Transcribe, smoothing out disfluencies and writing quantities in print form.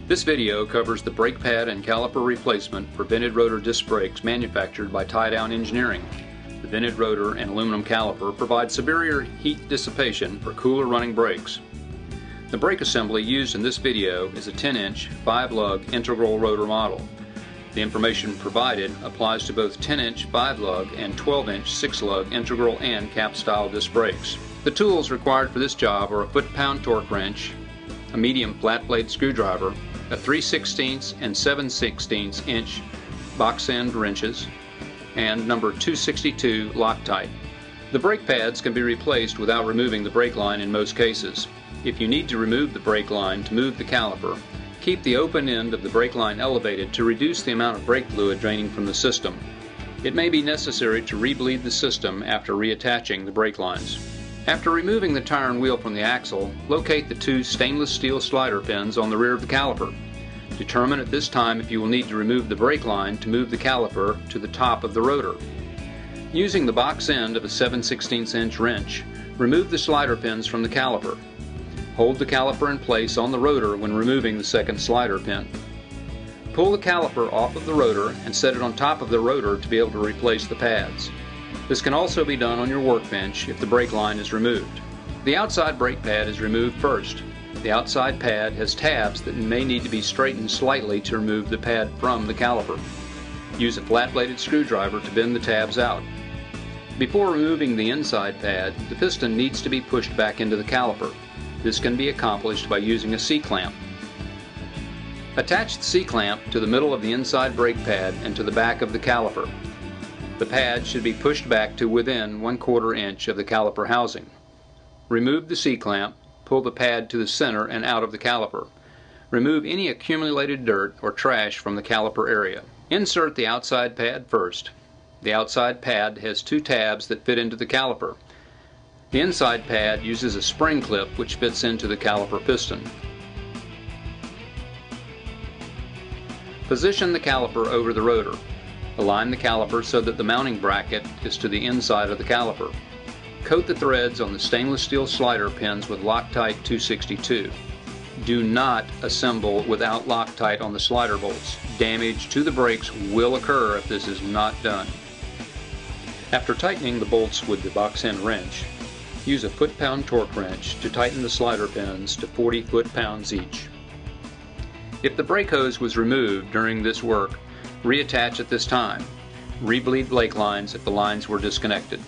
This video covers the brake pad and caliper replacement for vented rotor disc brakes manufactured by Tie-Down Engineering. The vented rotor and aluminum caliper provide superior heat dissipation for cooler running brakes. The brake assembly used in this video is a 10-inch 5-lug integral rotor model. The information provided applies to both 10-inch 5-lug and 12-inch 6-lug integral and cap style disc brakes. The tools required for this job are a foot-pound torque wrench, a medium flat blade screwdriver, a 3/16 and 7/16 inch box end wrenches, and number 262 Loctite. The brake pads can be replaced without removing the brake line in most cases. If you need to remove the brake line to move the caliper, keep the open end of the brake line elevated to reduce the amount of brake fluid draining from the system. It may be necessary to rebleed the system after reattaching the brake lines. After removing the tire and wheel from the axle, locate the two stainless steel slider pins on the rear of the caliper. Determine at this time if you will need to remove the brake line to move the caliper to the top of the rotor. Using the box end of a 7/16 inch wrench, remove the slider pins from the caliper. Hold the caliper in place on the rotor when removing the second slider pin. Pull the caliper off of the rotor and set it on top of the rotor to be able to replace the pads. This can also be done on your workbench if the brake line is removed. The outside brake pad is removed first. The outside pad has tabs that may need to be straightened slightly to remove the pad from the caliper. Use a flat-bladed screwdriver to bend the tabs out. Before removing the inside pad, the piston needs to be pushed back into the caliper. This can be accomplished by using a C-clamp. Attach the C-clamp to the middle of the inside brake pad and to the back of the caliper. The pad should be pushed back to within 1/4 inch of the caliper housing. Remove the C-clamp, pull the pad to the center and out of the caliper. Remove any accumulated dirt or trash from the caliper area. Insert the outside pad first. The outside pad has two tabs that fit into the caliper. The inside pad uses a spring clip which fits into the caliper piston. Position the caliper over the rotor. Align the caliper so that the mounting bracket is to the inside of the caliper. Coat the threads on the stainless steel slider pins with Loctite 262. Do not assemble without Loctite on the slider bolts. Damage to the brakes will occur if this is not done. After tightening the bolts with the box end wrench, use a foot-pound torque wrench to tighten the slider pins to 40 foot-pounds each. If the brake hose was removed during this work, reattach at this time. Rebleed brake lines if the lines were disconnected.